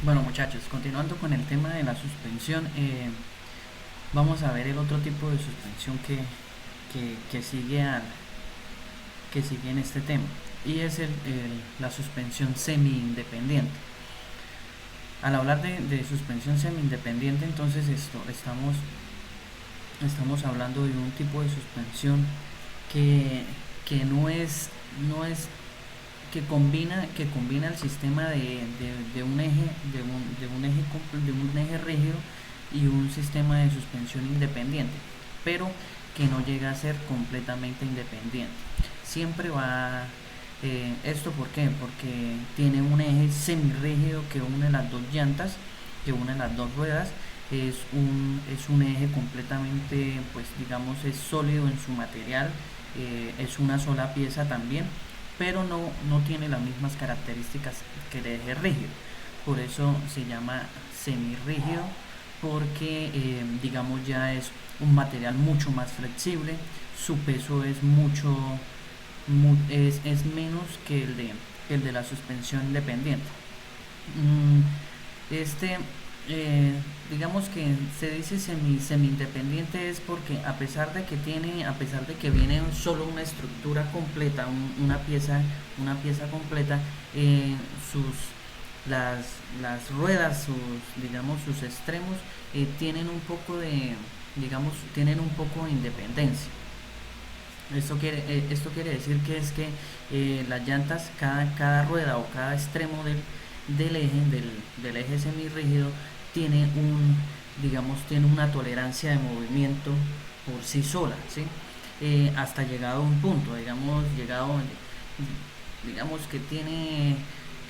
Bueno, muchachos, continuando con el tema de la suspensión, vamos a ver el otro tipo de suspensión que sigue que sigue en este tema, y es la suspensión semi-independiente. Al hablar de suspensión semi-independiente, entonces estamos hablando de un tipo de suspensión que, que no es que combina el sistema de un eje de un eje rígido y un sistema de suspensión independiente, pero que no llega a ser completamente independiente. Siempre va ¿esto por qué? Porque tiene un eje semirrígido que une las dos llantas, que une las dos ruedas. Es un eje completamente, pues digamos, es sólido en su material, es una sola pieza también, pero no tiene las mismas características que el eje rígido. Por eso se llama semirrígido, porque digamos ya es un material mucho más flexible, su peso es es menos que el de la suspensión independiente. Mm, este, digamos que se dice semi independiente es porque a pesar de que viene solo una estructura completa, una pieza completa, sus las, las ruedas, digamos sus extremos, tienen un poco tienen un poco de independencia. Esto quiere decir que es que las llantas, cada rueda o cada extremo del eje semirrígido tiene tiene una tolerancia de movimiento por sí sola, ¿sí? Hasta llegado a un punto, digamos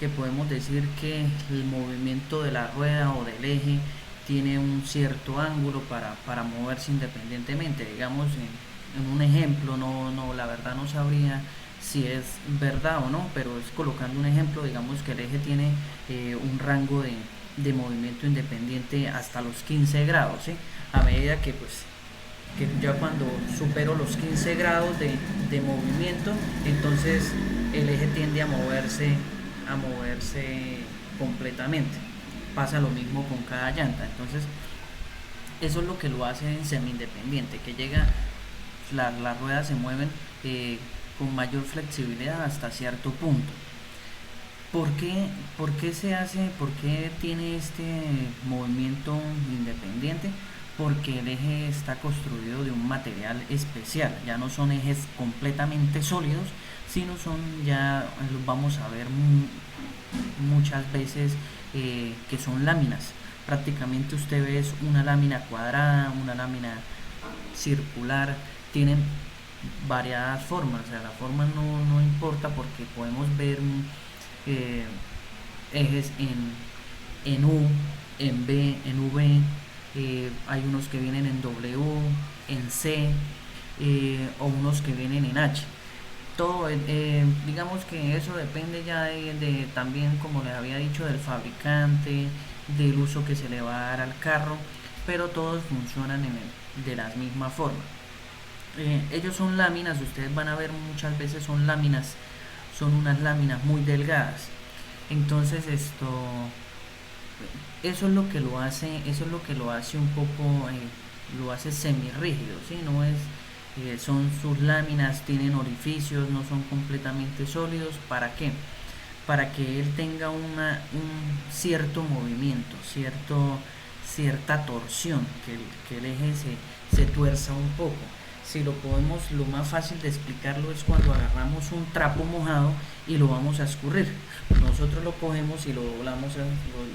que podemos decir que el movimiento de la rueda o del eje tiene un cierto ángulo para moverse independientemente. Digamos, en un ejemplo, la verdad no sabría si es verdad o no, pero es colocando un ejemplo, digamos que el eje tiene un rango de movimiento independiente hasta los 15 grados, ¿sí? A medida que ya cuando supero los 15 grados de movimiento, entonces el eje tiende a moverse completamente. Pasa lo mismo con cada llanta. Entonces, eso es lo que lo hace en semi-independiente, que las ruedas se mueven con mayor flexibilidad hasta cierto punto. ¿Por qué se hace, por qué tiene este movimiento independiente? Porque el eje está construido de un material especial, ya no son ejes completamente sólidos, sino los vamos a ver muchas veces que son láminas. Prácticamente usted ve una lámina cuadrada, una lámina circular, tienen variadas formas, o sea, la forma no importa porque podemos ver eh, ejes en U, en B, en V, hay unos que vienen en W, en C, o unos que vienen en H. Todo, digamos que eso depende ya también, como les había dicho, del fabricante, del uso que se le va a dar al carro, pero todos funcionan de la misma forma. Ellos son láminas, ustedes van a ver muchas veces son unas láminas muy delgadas. Entonces eso es lo que lo hace un poco, lo hace semirrígido, ¿sí? No es, son sus láminas, tienen orificios, no son completamente sólidos. ¿Para qué? Para que él tenga un cierto movimiento, cierta torsión, que el eje se tuerza un poco. Si lo podemos, lo más fácil de explicarlo es cuando agarramos un trapo mojado y lo vamos a escurrir. Nosotros lo cogemos y lo doblamos,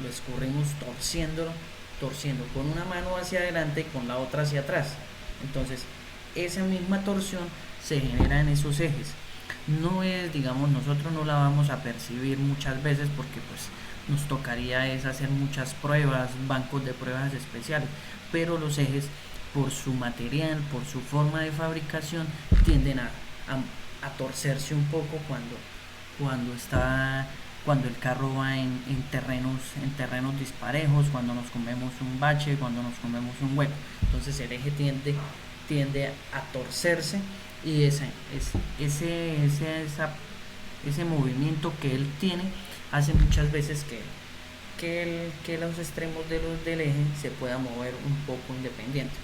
lo escurrimos torciendo con una mano hacia adelante y con la otra hacia atrás. Entonces, esa misma torsión se genera en esos ejes. No es, digamos, nosotros no la vamos a percibir muchas veces porque pues nos tocaría es hacer muchas pruebas, bancos de pruebas especiales, pero los ejes por su material, por su forma de fabricación, tienden a torcerse un poco cuando está cuando el carro va en terrenos disparejos, cuando nos comemos un bache, cuando nos comemos un hueco. Entonces el eje tiende a torcerse, y ese movimiento que él tiene hace muchas veces que los extremos del eje se pueda mover un poco independiente.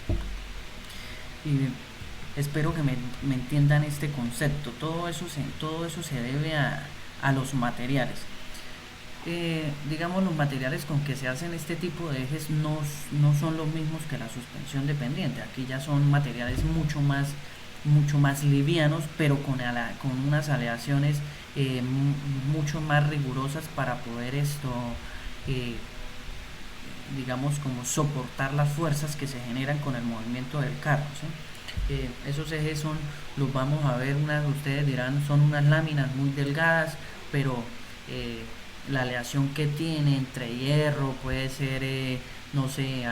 Y espero que me entiendan este concepto. Todo eso se debe a los materiales. Digamos, los materiales con que se hacen este tipo de ejes no son los mismos que la suspensión dependiente. Aquí ya son materiales mucho más livianos, pero con unas aleaciones mucho más rigurosas para poder eh, digamos, como soportar las fuerzas que se generan con el movimiento del carro, ¿sí? Esos ejes los vamos a ver, ustedes dirán, son unas láminas muy delgadas, pero eh, la aleación que tiene entre hierro puede ser, no sé,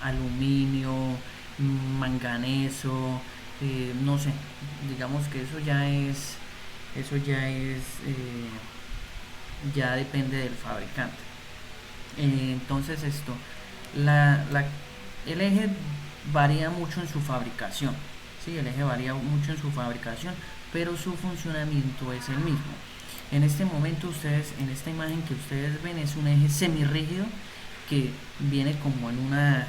aluminio, manganeso, no sé, digamos que ya depende del fabricante. Entonces el eje varía mucho en su fabricación, ¿sí? El eje varía mucho en su fabricación, pero su funcionamiento es el mismo. En este momento en esta imagen que ustedes ven es un eje semirrígido que viene como una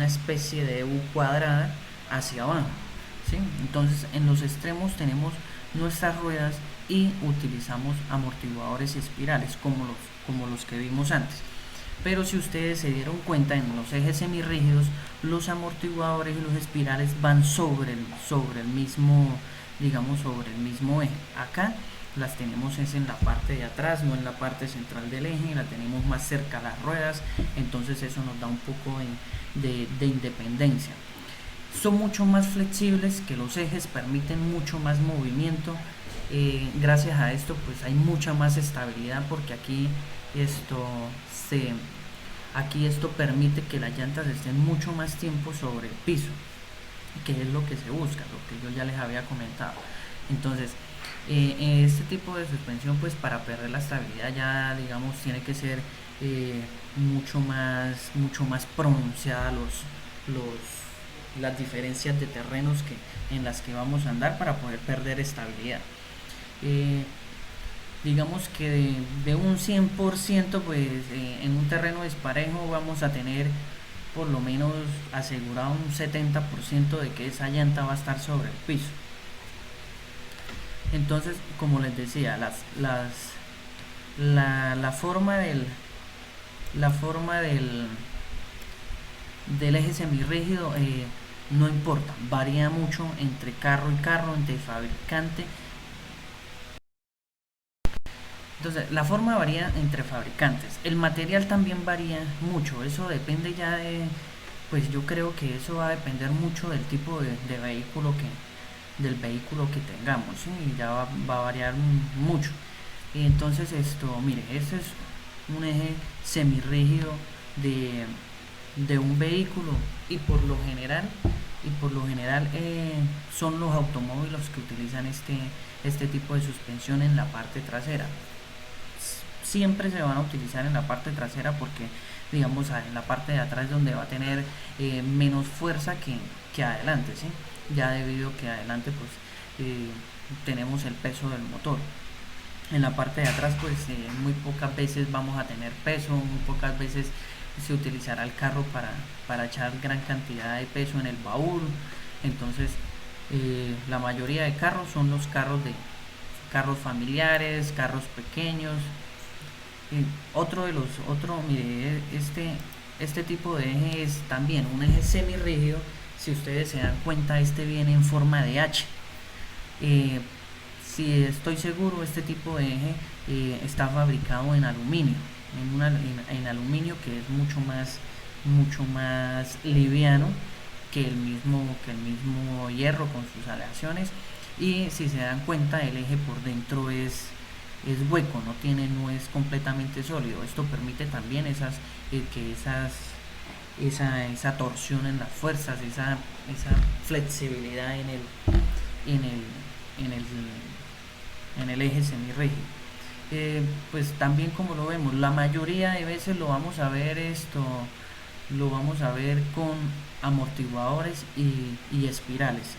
especie de U cuadrada hacia abajo, ¿sí? Entonces en los extremos tenemos nuestras ruedas y utilizamos amortiguadores y espirales como los que vimos antes. Pero si ustedes se dieron cuenta, en los ejes semirrígidos los amortiguadores y los espirales van sobre el mismo, digamos, sobre el mismo eje. Acá las tenemos es en la parte de atrás, no en la parte central del eje, la tenemos más cerca a las ruedas, entonces eso nos da un poco de independencia. Son mucho más flexibles que los ejes, permiten mucho más movimiento. Gracias a esto pues hay mucha más estabilidad, porque esto esto permite que las llantas estén mucho más tiempo sobre el piso, que es lo que se busca, lo que yo ya les había comentado. Entonces este tipo de suspensión, pues para perder la estabilidad ya, digamos, tiene que ser mucho más pronunciada las diferencias de terrenos en las que vamos a andar para poder perder estabilidad. Eh, digamos que de un 100%, pues en un terreno desparejo vamos a tener por lo menos asegurado un 70% de que esa llanta va a estar sobre el piso. Entonces, como les decía, la forma del eje semirrígido no importa, varía mucho entre carro y carro, entre fabricante. Entonces, la forma varía entre fabricantes. El material también varía mucho. Eso depende ya pues yo creo que eso va a depender mucho del tipo de del vehículo que tengamos, ¿sí? Y ya va a variar mucho. Y entonces mire, este es un eje semirrígido de un vehículo, y por lo general son los automóviles los que utilizan este tipo de suspensión en la parte trasera. Siempre se van a utilizar en la parte trasera porque, digamos, en la parte de atrás es donde va a tener menos fuerza que adelante, ¿sí? Ya debido a que adelante pues tenemos el peso del motor. En la parte de atrás pues muy pocas veces vamos a tener peso, muy pocas veces se utilizará el carro para echar gran cantidad de peso en el baúl. Entonces la mayoría de carros son los carros familiares, carros pequeños. Mire, este tipo de eje es también un eje semirrígido. Si ustedes se dan cuenta, este viene en forma de H. Si estoy seguro, este tipo de eje está fabricado en aluminio, en aluminio, que es mucho más liviano que el mismo hierro con sus aleaciones. Y si se dan cuenta, el eje por dentro es hueco, no es completamente sólido. Esto permite también esa torsión en las fuerzas, esa flexibilidad en el eje semirrígido. Pues también, como lo vemos, la mayoría de veces lo vamos a ver lo vamos a ver con amortiguadores y espirales.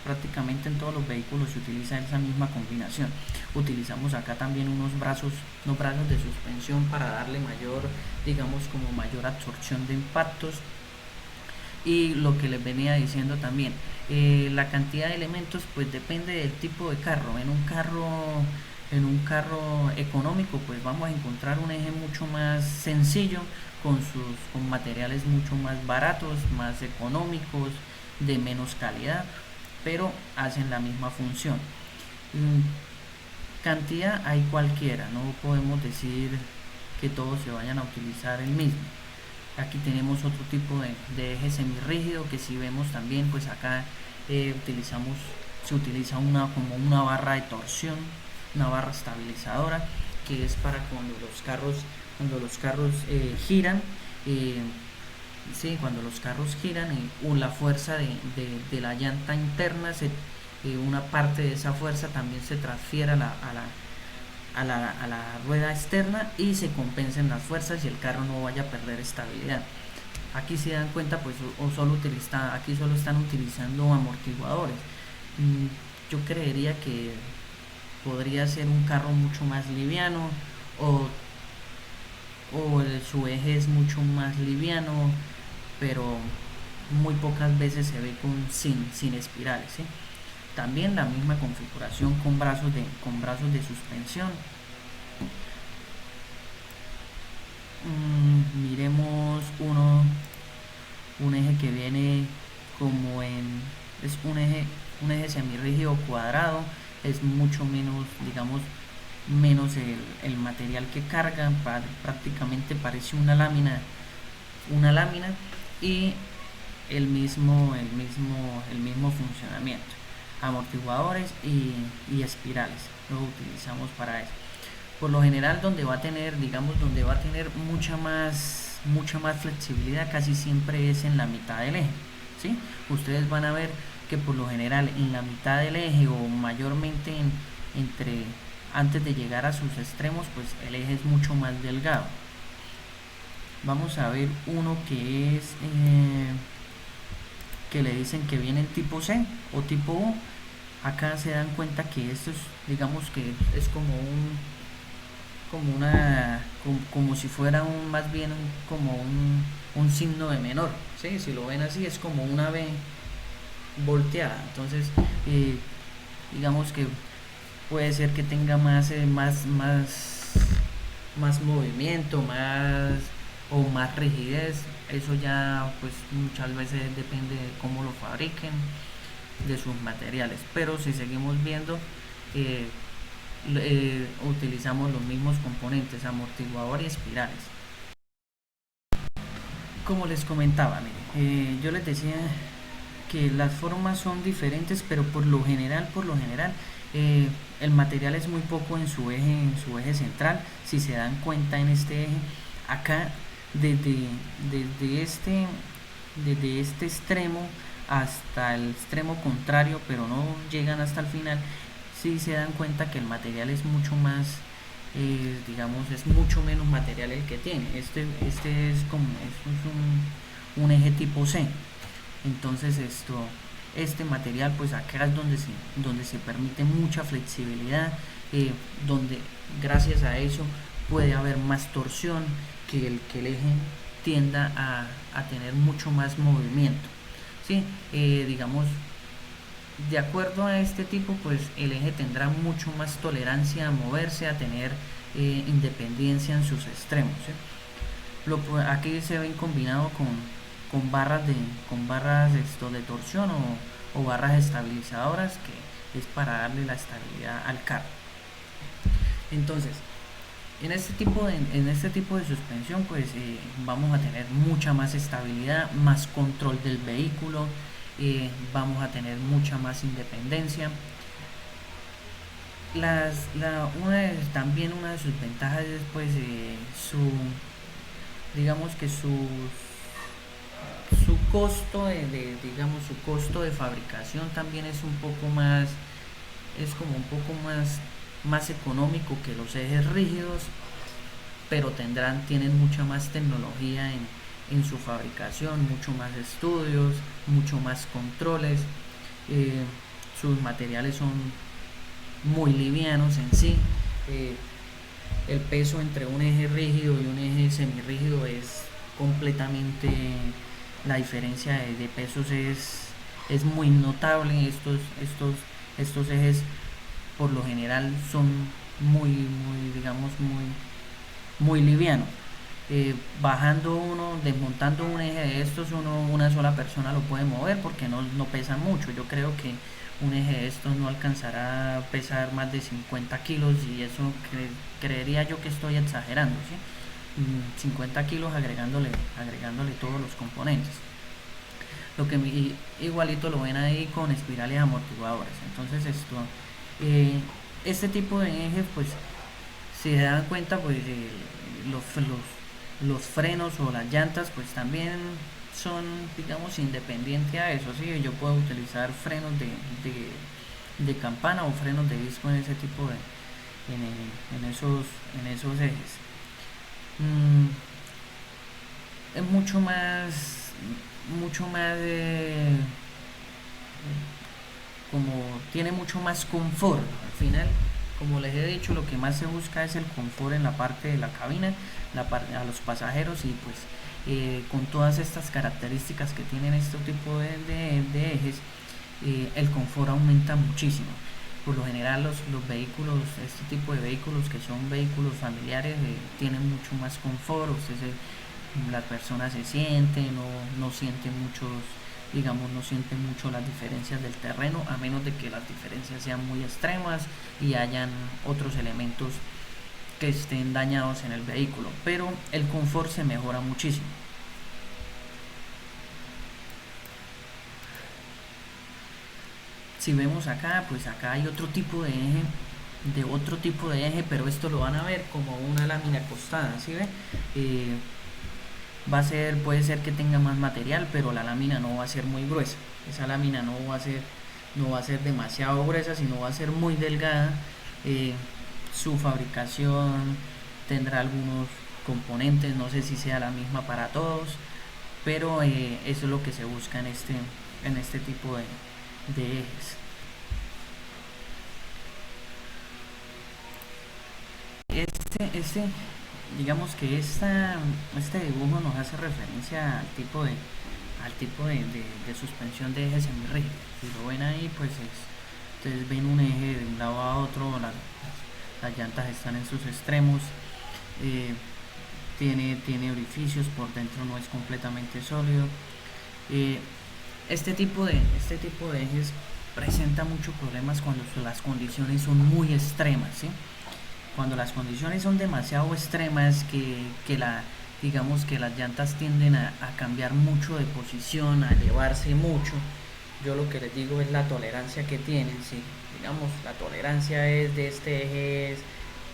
Prácticamente en todos los vehículos se utiliza esa misma combinación. Utilizamos acá también unos brazos de suspensión para darle mayor, digamos, como mayor absorción de impactos. Y lo que les venía diciendo también, la cantidad de elementos pues depende del tipo de carro. En un carro económico pues vamos a encontrar un eje mucho más sencillo, con materiales mucho más baratos, más económicos, de menos calidad, pero hacen la misma función. Cantidad hay cualquiera, no podemos decir que todos se vayan a utilizar el mismo. Aquí tenemos otro tipo de eje semirrígido, que si vemos también pues acá se utiliza como una barra de torsión, una barra estabilizadora, que es para cuando los carros giran. eh, sí, cuando los carros giran, o la fuerza de la llanta interna, una parte de esa fuerza también se transfiere a la rueda externa y se compensen las fuerzas y el carro no vaya a perder estabilidad. Aquí se dan cuenta pues aquí solo están utilizando amortiguadores. Yo creería que podría ser un carro mucho más liviano, o, su eje es mucho más liviano, pero muy pocas veces se ve sin espirales, ¿sí? También la misma configuración con brazos de suspensión. Miremos un eje que viene es un eje semirrígido cuadrado. Es mucho menos, digamos, menos el material que carga. Prácticamente parece una lámina, y el mismo funcionamiento. Amortiguadores y espirales lo utilizamos para eso. Por lo general, donde va a tener mucha más flexibilidad, casi siempre es en la mitad del eje, ¿sí? Ustedes van a ver que por lo general en la mitad del eje, o mayormente entre antes de llegar a sus extremos, pues el eje es mucho más delgado. Vamos a ver uno que le dicen que viene en tipo C o tipo U. Acá se dan cuenta que esto es, digamos, que es como si fuera más bien como un signo de menor, ¿sí? Si lo ven así, es como una B volteada. Entonces, digamos que puede ser que tenga más movimiento, o más rigidez. Eso ya pues muchas veces depende de cómo lo fabriquen, de sus materiales. Pero si seguimos viendo, eh, utilizamos los mismos componentes, amortiguador y espirales. Como les comentaba, yo les decía que las formas son diferentes, pero por lo general, el material es muy poco en su eje central. Si se dan cuenta, en este eje, acá, desde, desde este, desde este extremo hasta el extremo contrario, pero no llegan hasta el final. Si se dan cuenta que el material es mucho más, digamos, es mucho menos material el que tiene. Este es un eje tipo C. Entonces este material pues acá es donde se permite mucha flexibilidad, donde gracias a eso puede haber más torsión, que el eje tienda a tener mucho más movimiento, ¿sí? Digamos, de acuerdo a este tipo, pues el eje tendrá mucho más tolerancia a moverse, a tener independencia en sus extremos, ¿sí? Aquí se ven combinado con barras de torsión, o barras estabilizadoras, que es para darle la estabilidad al carro. Entonces, en este tipo de suspensión, pues vamos a tener mucha más estabilidad, más control del vehículo, vamos a tener mucha más independencia. También una de sus ventajas es pues digamos que su costo digamos, su costo de fabricación también es como un poco más económico que los ejes rígidos, pero tienen mucha más tecnología en su fabricación, mucho más estudios, mucho más controles. eh, Sus materiales son muy livianos en sí. eh, el peso entre un eje rígido y un eje semirrígido es completamente, la diferencia de pesos es muy notable. Estos ejes por lo general son muy digamos, muy livianos. Bajando uno, desmontando un eje de estos, una sola persona lo puede mover porque no pesan mucho. Yo creo que un eje de estos no alcanzará a pesar más de 50 kilos, y eso creería yo que estoy exagerando, ¿sí? 50 kilos agregándole todos los componentes. Lo que igualito lo ven ahí con espirales amortiguadoras. Entonces eh, este tipo de ejes, pues si se dan cuenta, pues los frenos o las llantas pues también son, digamos, independientes a eso. Sí, yo puedo utilizar frenos de campana o frenos de disco en ese tipo de en esos ejes. Mm, es mucho más como tiene mucho más confort al final. Como les he dicho, lo que más se busca es el confort en la parte de la cabina, a los pasajeros, y pues con todas estas características que tienen este tipo de ejes, el confort aumenta muchísimo. Por lo general los vehículos, este tipo de vehículos que son vehículos familiares, tienen mucho más confort. Las personas se sienten, no sienten muchos, digamos, no sienten mucho las diferencias del terreno, a menos de que las diferencias sean muy extremas y hayan otros elementos que estén dañados en el vehículo, pero el confort se mejora muchísimo. Si vemos acá, pues acá hay otro tipo de eje, pero esto lo van a ver como una lámina acostada, ¿sí ve? Eh, puede ser que tenga más material, pero la lámina no va a ser muy gruesa. Esa lámina no va a ser demasiado gruesa, sino va a ser muy delgada. Eh, su fabricación tendrá algunos componentes, no sé si sea la misma para todos, pero eso es lo que se busca en este tipo de ejes. Digamos que este dibujo nos hace referencia al tipo de suspensión de eje semirrígido. Si lo ven ahí, pues ustedes ven un eje de un lado a otro, las llantas están en sus extremos, eh, tiene orificios, por dentro no es completamente sólido. Eh, este tipo de ejes presenta muchos problemas cuando las condiciones son muy extremas, ¿sí? Cuando las condiciones son demasiado extremas, digamos que las llantas tienden a cambiar mucho de posición, a elevarse mucho. Yo lo que les digo es la tolerancia que tienen. Si digamos la tolerancia es de este eje es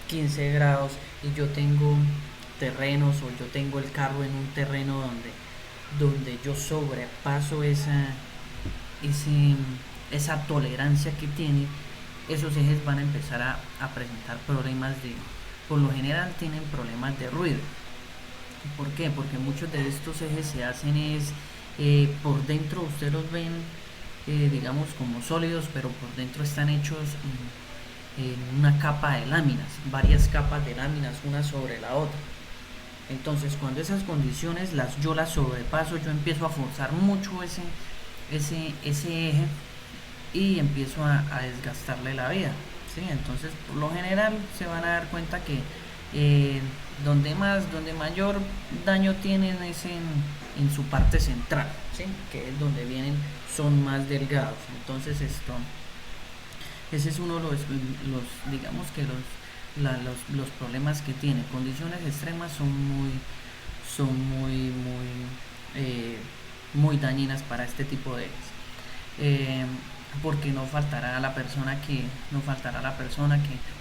15 grados, y yo tengo terrenos, o yo tengo el carro en un terreno donde yo sobrepaso ese, esa tolerancia que tiene, esos ejes van a empezar a presentar problemas por lo general tienen problemas de ruido. ¿Por qué? Porque muchos de estos ejes se hacen por dentro, ustedes los ven, digamos, como sólidos, pero por dentro están hechos en una capa de láminas, varias capas de láminas, una sobre la otra. Entonces, cuando esas condiciones yo las sobrepaso, yo empiezo a forzar mucho ese eje, y empiezo a desgastarle la vida, ¿sí? Entonces, por lo general se van a dar cuenta que eh, donde mayor daño tienen es en su parte central, ¿sí? Que es donde son más delgados. Entonces, ese es uno de digamos que los problemas que tiene. Condiciones extremas son muy dañinas para este tipo de eh, porque no faltará la persona que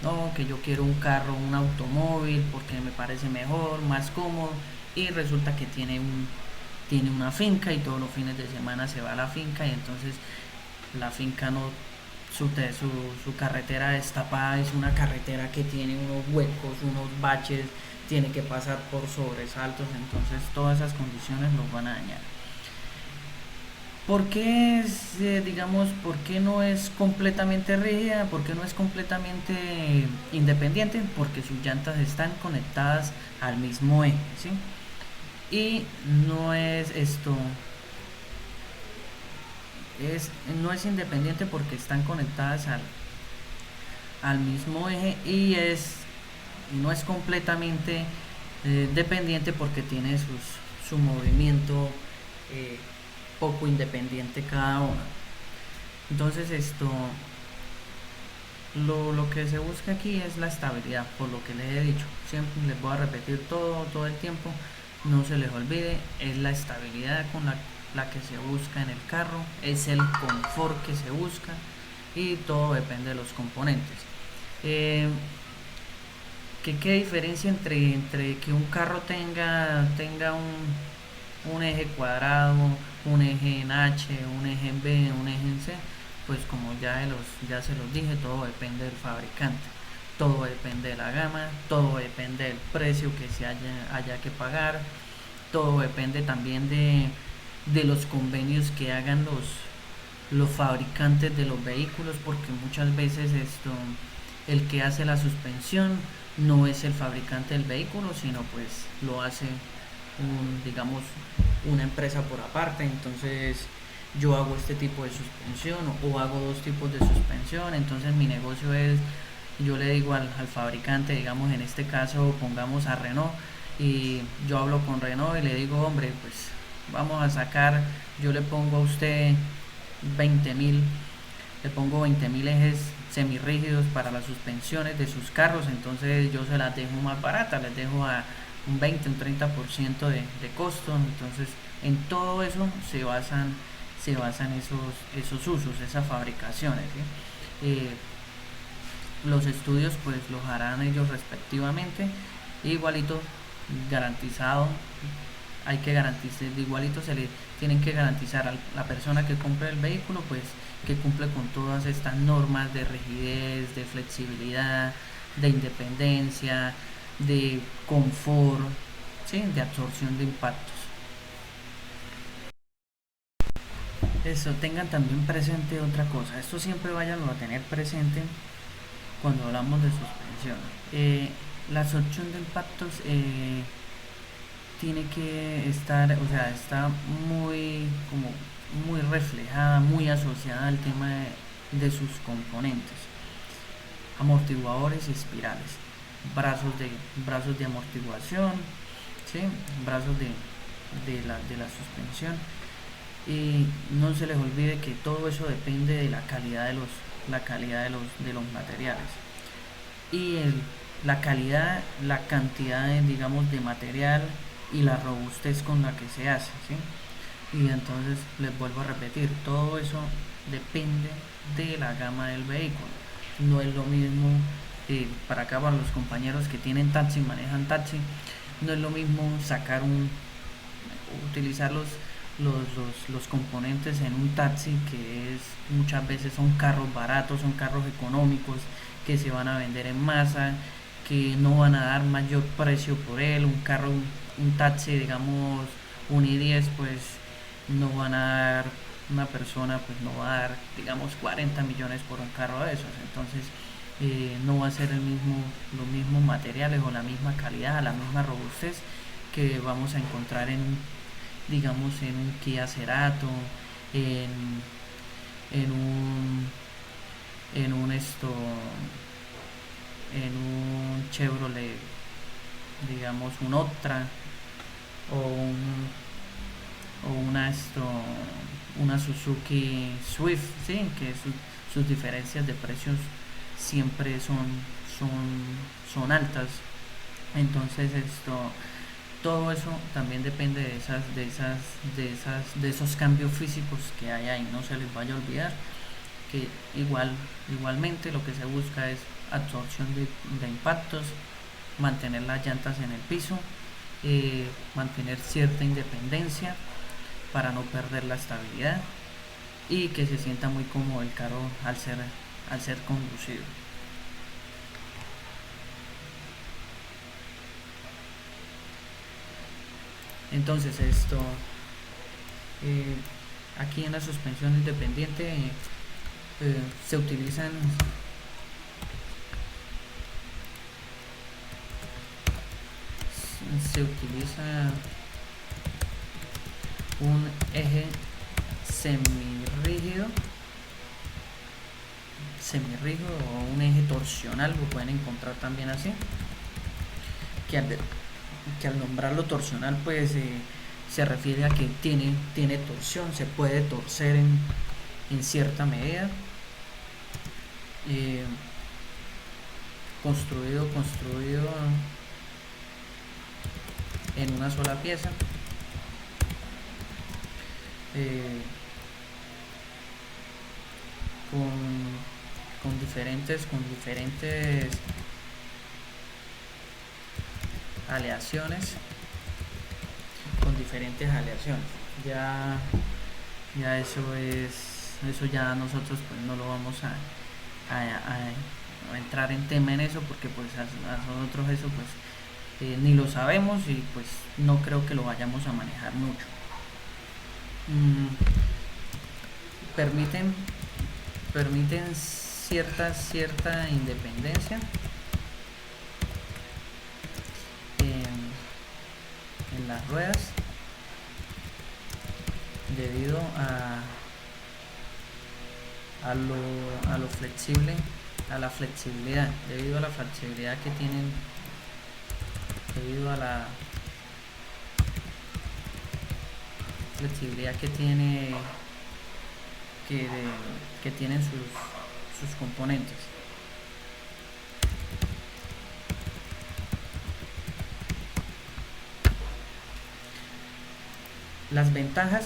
no, que yo quiero un carro, un automóvil porque me parece mejor, más cómodo, y resulta que tiene una finca, y todos los fines de semana se va a la finca, y entonces la finca no su carretera destapada es una carretera que tiene unos huecos, unos baches, tiene que pasar por sobresaltos, entonces todas esas condiciones los van a dañar. ¿Por qué es, por qué no es completamente rígida? ¿Por qué no es completamente independiente? Porque sus llantas están conectadas al mismo eje, ¿sí? Y no es esto, es, no es independiente porque están conectadas al mismo eje y no es completamente dependiente porque tiene su movimiento eh, poco independiente cada una. Entonces lo que se busca aquí es la estabilidad, por lo que les he dicho, siempre les voy a repetir todo el tiempo, no se les olvide, es la estabilidad con la que se busca en el carro, es el confort que se busca y todo depende de los componentes. Eh, ¿Qué diferencia entre que un carro tenga un eje cuadrado, un eje en H, un eje en B, un eje en C? Pues como ya se los dije, todo depende del fabricante, todo depende de la gama, todo depende del precio que haya que pagar, todo depende también de los convenios que hagan los fabricantes de los vehículos, porque muchas veces el que hace la suspensión no es el fabricante del vehículo, sino pues lo hace digamos, una empresa por aparte. Entonces yo hago este tipo de suspensión o hago dos tipos de suspensión. Entonces mi negocio es, yo le digo al fabricante, digamos en este caso pongamos a Renault, y yo hablo con Renault y le digo, hombre, pues vamos a sacar, yo le pongo a usted 20.000, le pongo 20.000 ejes semirrígidos para las suspensiones de sus carros, entonces yo se las dejo más baratas, les dejo a un 20, un 30% de costo. Entonces en todo eso se basan esos usos, esas fabricaciones, ¿sí? Los estudios pues los harán ellos respectivamente, igualito garantizado, hay que garantizar, igualito se le tienen que garantizar a la persona que compre el vehículo pues que cumple con todas estas normas de rigidez, de flexibilidad, de independencia, de confort, ¿sí? De absorción de impactos. Eso, tengan también presente otra cosa, esto siempre váyanlo a tener presente cuando hablamos de suspensión. La absorción de impactos tiene que estar, o sea, está muy reflejada, muy asociada al tema de sus componentes, amortiguadores y espirales, brazos de amortiguación, ¿sí? Brazos de la suspensión. Y no se les olvide que todo eso depende de la calidad de los materiales y la calidad, la cantidad digamos de material y la robustez con la que se hace, ¿sí? Y entonces les vuelvo a repetir, todo eso depende de la gama del vehículo. No es lo mismo, para acá para los compañeros que tienen taxi, manejan taxi, no es lo mismo utilizar los componentes en un taxi, que es muchas veces son carros baratos, son carros económicos que se van a vender en masa, que no van a dar mayor precio por él. Un taxi, digamos, un i10, pues no van a dar, una persona pues no va a dar, digamos, 40 millones por un carro de esos. Entonces no va a ser los mismos materiales o la misma calidad, la misma robustez que vamos a encontrar digamos, en un Kia Cerato, en, en un, en un en un Chevrolet, digamos, un Optra, o una Suzuki Swift, ¿sí? Que sus diferencias de precios siempre son, son altas. Entonces todo eso también depende de esos cambios físicos que hay ahí. No se les vaya a olvidar que igualmente lo que se busca es absorción de impactos, mantener las llantas en el piso, mantener cierta independencia para no perder la estabilidad y que se sienta muy cómodo el carro al ser conducido. Entonces esto, eh, aquí en la suspensión independiente se utilizan se utiliza un eje semirrígido semirrígido o un eje torsional, lo pueden encontrar también así, que al nombrarlo torsional pues se refiere a que tiene torsión, se puede torcer en cierta medida. eh, construido en una sola pieza, eh, con diferentes aleaciones, ya eso ya nosotros pues no lo vamos a entrar en tema en eso, porque pues a nosotros eso pues ni lo sabemos y pues no creo que lo vayamos a manejar mucho. mm, permiten permiten cierta independencia en las ruedas, debido a lo flexible, a la flexibilidad, debido a la flexibilidad que tienen, debido a la flexibilidad que, que tienen sus componentes. Las ventajas,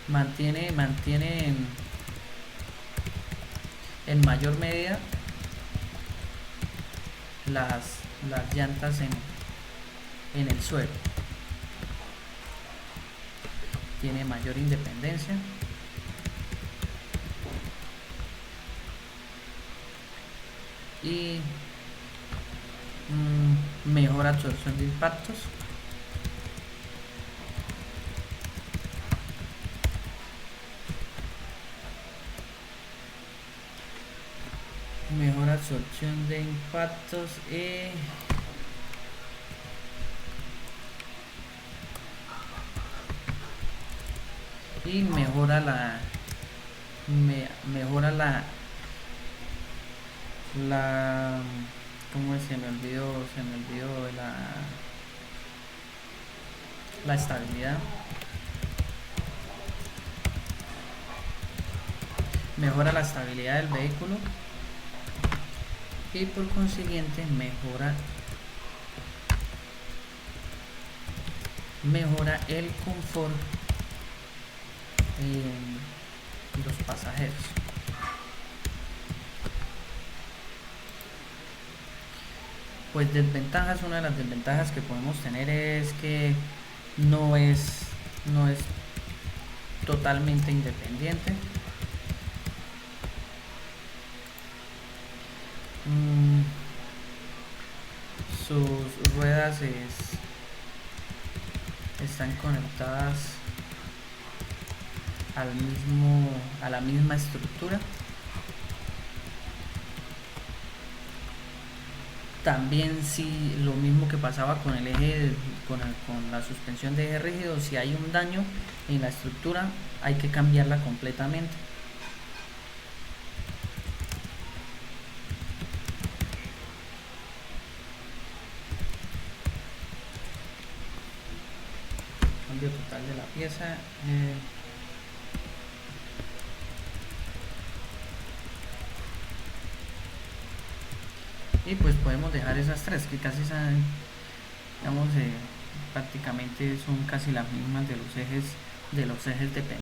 mantienen en mayor medida las llantas en el suelo. Tiene mayor independencia y mejor absorción de impactos. Mejor absorción de impactos y mejora la ¿cómo es? Se me olvidó la estabilidad. Mejora la estabilidad del vehículo y por consiguiente mejora el confort de los pasajeros. Pues desventajas, una de las desventajas que podemos tener es que no es totalmente independiente. Sus ruedas están conectadas a la misma estructura. También, si lo mismo que pasaba con el eje, con la suspensión de eje rígido, si hay un daño en la estructura hay que cambiarla completamente. Cambio total de la pieza. Y pues podemos dejar esas tres que casi saben, digamos, prácticamente son casi las mismas de los ejes de